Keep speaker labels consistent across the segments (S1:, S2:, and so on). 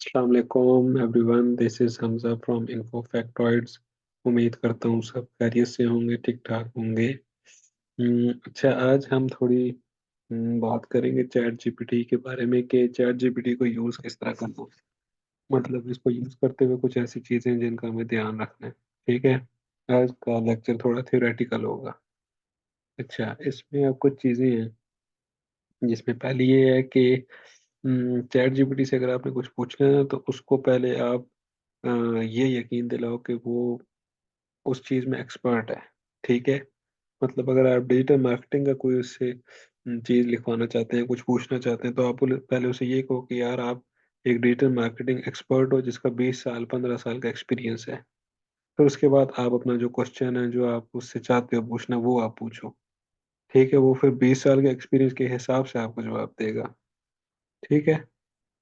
S1: अस्सलाम वालेकुम everyone, this is Hamza from Info Factoids. उम्मीद करता हूँ सब खैरियत से होंगे, ठीक ठाक होंगे। अच्छा, आज हम थोड़ी बात करेंगे चैट जीपीटी के बारे में कि चैट जीपीटी को यूज़ किस तरह करना है। मतलब इसको यूज़ करते हुए कुछ ऐसी चीज़ें हैं जिनका हमें ध्यान रखना है। ठीक है। आज का लेक्चर थोड़ा थ्योरेटिकल होगा। अच्छा, इसमें अब कुछ चीज़ें हैं जिसमें पहली ये है कि चैट जीपीटी से अगर आपने कुछ पूछना है तो उसको पहले आप अ, ये यकीन दिलाओ कि वो उस चीज़ में एक्सपर्ट है। ठीक है। मतलब अगर आप डिजिटल मार्केटिंग का कोई उससे चीज़ लिखवाना चाहते हैं, कुछ पूछना चाहते हैं, तो आप पहले उसे ये कहो कि यार आप एक डिजिटल मार्केटिंग एक्सपर्ट हो जिसका 20 साल 15 साल का एक्सपीरियंस है। फिर उसके बाद आप अपना जो क्वेश्चन है जो आप उससे चाहते हो पूछना वो आप पूछो। ठीक है। वो फिर 20 साल के एक्सपीरियंस के हिसाब से आपको जवाब देगा। ठीक है।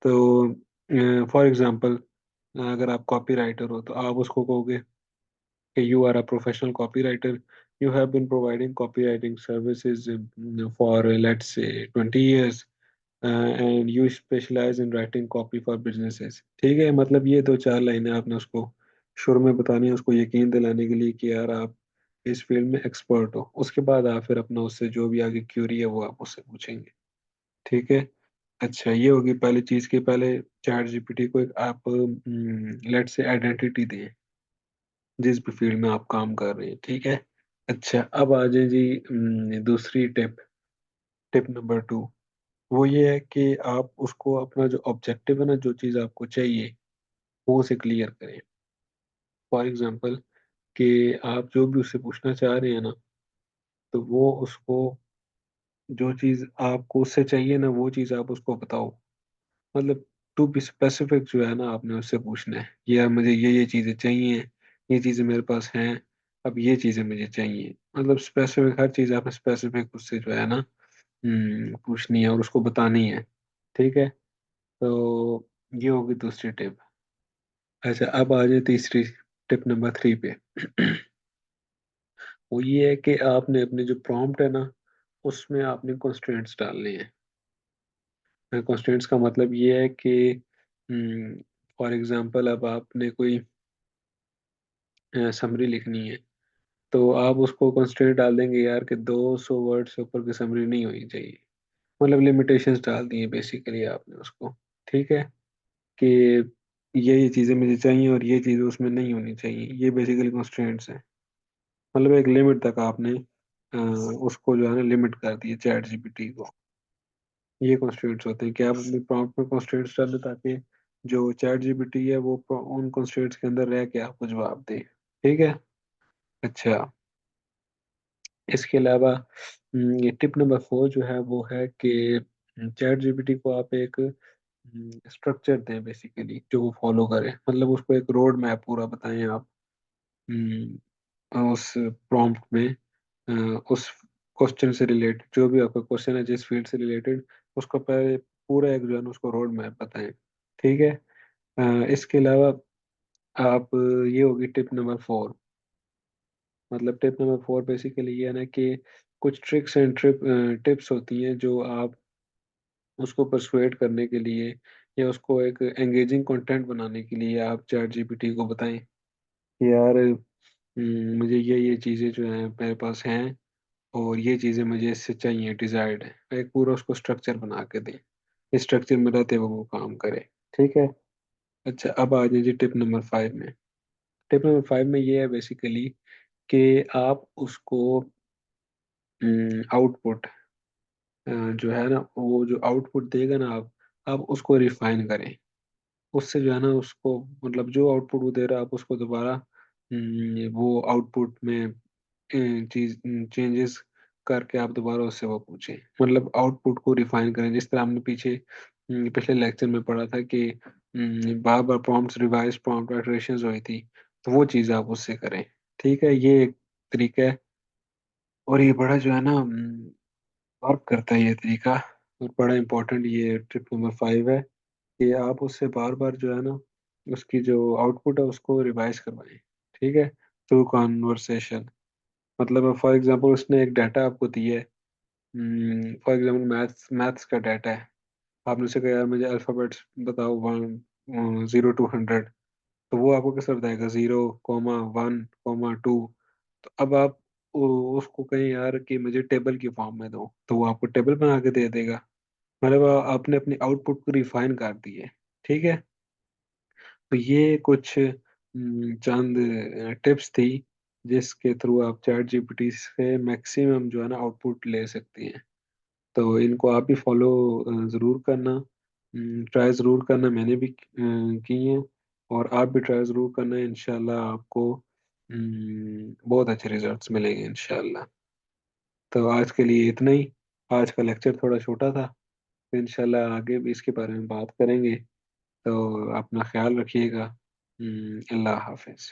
S1: तो फॉर एग्जांपल, अगर आप कॉपी राइटर हो तो आप उसको कहोगे कि you are a professional copywriter. You have been providing copywriting services for let's say 20 years, and you specialize in writing copy for businesses. ठीक है। मतलब ये दो चार लाइनें आपने उसको शुरू में बतानी है, उसको यकीन दिलाने के लिए कि यार आप इस फील्ड में एक्सपर्ट हो। उसके बाद आप फिर अपना उससे जो भी आगे क्यूरी है वो आप उससे पूछेंगे। ठीक है। अच्छा, ये होगी पहली चीज़ कि पहले चैट जीपीटी को एक आप लेट्स से आइडेंटिटी दें जिस भी फील्ड में आप काम कर रहे हैं। ठीक है। अच्छा, अब आ जाए जी दूसरी टिप। टिप नंबर 2 वो ये है कि आप उसको अपना जो ऑब्जेक्टिव है ना, जो चीज़ आपको चाहिए वो उसे क्लियर करें। फॉर एग्जांपल कि आप जो भी उससे पूछना चाह रहे हैं ना, तो वो उसको जो चीज़ आपको उससे चाहिए ना वो चीज़ आप उसको बताओ। मतलब टू बी स्पेसिफिक जो है ना, आपने उससे पूछना है कि यार मुझे ये चीज़ें चाहिए, ये चीज़ें मेरे पास हैं, अब ये चीज़ें मुझे चाहिए। मतलब स्पेसिफिक हर चीज़ आपने स्पेसिफिक उससे जो है ना पूछनी है और उसको बतानी है। ठीक है। तो ये होगी दूसरी टिप। अच्छा, अब आ जाए तीसरी टिप नंबर 3 पे। वो ये है कि आपने अपने जो प्रॉम्प्ट है ना उसमें आपने कंस्ट्रेंट्स डालने हैं। कंस्ट्रेंट्स का मतलब ये है कि फॉर एग्जांपल अब आपने कोई समरी लिखनी है, तो आप उसको कंस्ट्रेंट डाल देंगे यार कि 200 वर्ड से ऊपर की समरी नहीं होनी चाहिए। मतलब लिमिटेशंस डाल दी है बेसिकली आपने उसको। ठीक है। कि ये चीज़ें मुझे चाहिए और ये चीज़ें उसमें नहीं होनी चाहिए, ये बेसिकली कंस्ट्रेंट्स हैं। मतलब एक लिमिट तक आपने उसको जो है ना लिमिट कर दी है चैट जीपीटी को। ये कंस्ट्रेंट्स होते हैं कि आप अपने प्रॉम्प्ट में कंस्ट्रेंट्स डाल दें ताकि जो चैट जीपीटी है वो उन कंस्ट्रेंट्स के अंदर रह के आपको जवाब दे। ठीक है। अच्छा, इसके अलावा ये टिप नंबर 4 जो है वो है कि चैट जीपीटी को आप एक स्ट्रक्चर दें बेसिकली जो वो फॉलो करे। मतलब उसको एक रोड मैप पूरा बताएं आप उस प्रॉम्प्ट में, उस क्वेश्चन से रिलेटेड जो भी आपका क्वेश्चन है जिस फील्ड से रिलेटेड उसको पहले पूरा एक जो है ना उसको रोड मैप बताएं। ठीक है। इसके अलावा आप ये होगी टिप नंबर 4। मतलब टिप नंबर 4 बेसिकली ये है ना कि कुछ ट्रिक्स एंड टिप्स होती हैं जो आप उसको परसुएट करने के लिए या उसको एक एंगेजिंग कंटेंट बनाने के लिए आप चैट जीपीटी को बताएं कि यार मुझे ये चीज़ें जो हैं मेरे पास हैं और ये चीज़ें मुझे इससे चाहिए, डिजायर्ड है। एक पूरा उसको स्ट्रक्चर बना के दें, इस स्ट्रक्चर में रहते हुए वो काम करे। ठीक है। अच्छा, अब आ जाइए टिप नंबर 5 में। टिप नंबर 5 में ये है बेसिकली कि आप उसको आउटपुट जो है ना वो जो आउटपुट देगा ना आप उसको रिफाइन करें। उससे जो है ना उसको मतलब जो आउटपुट वो दे रहा है आप उसको दोबारा वो आउटपुट में चीज चेंजेस करके आप दोबारा उससे वो पूछें। मतलब आउटपुट को रिफाइन करें जिस तरह हमने पीछे पिछले लेक्चर में पढ़ा था कि बार बार प्रॉम्प्ट्स रिवाइज प्रॉम्प्ट इटरेशंस हुई थी, तो वो चीज़ आप उससे करें। ठीक है। ये एक तरीका है और ये बड़ा जो है ना वर्क करता है ये तरीका। और बड़ा इंपॉर्टेंट ये टिप नंबर 5 है कि आप उससे बार बार जो है ना उसकी जो आउटपुट है उसको रिवाइज करवाएं। ठीक है। Through conversation. मतलब फॉर एग्जांपल उसने एक डाटा आपको दिया है, फॉर एग्जांपल मैथ्स मैथ्स का डाटा है। आपने उसे कहा यार मुझे अल्फ़ाबेट्स बताओ, वन 0 to 100, तो वो आपको कैसे बताएगा 0, 1, 2। तो अब आप उसको कहें यार कि मुझे टेबल की फॉर्म में दो, तो वो आपको टेबल बना के दे देगा। मतलब आपने अपनी आउटपुट को रिफाइन कर दी है। ठीक है। तो ये कुछ चंद टिप्स थी जिसके थ्रू आप चैट जीपीटी से मैक्सिमम जो है ना आउटपुट ले सकती हैं। तो इनको आप भी फॉलो ज़रूर करना, ट्राई ज़रूर करना। मैंने भी की हैं, और आप भी ट्राई ज़रूर करना। इंशाल्लाह आपको बहुत अच्छे रिजल्ट्स मिलेंगे इंशाल्लाह। तो आज के लिए इतना ही। आज का लेक्चर थोड़ा छोटा था, तो इंशाल्लाह आगे भी इसके बारे में बात करेंगे। तो अपना ख्याल रखिएगा। अल्लाह हाफिज़।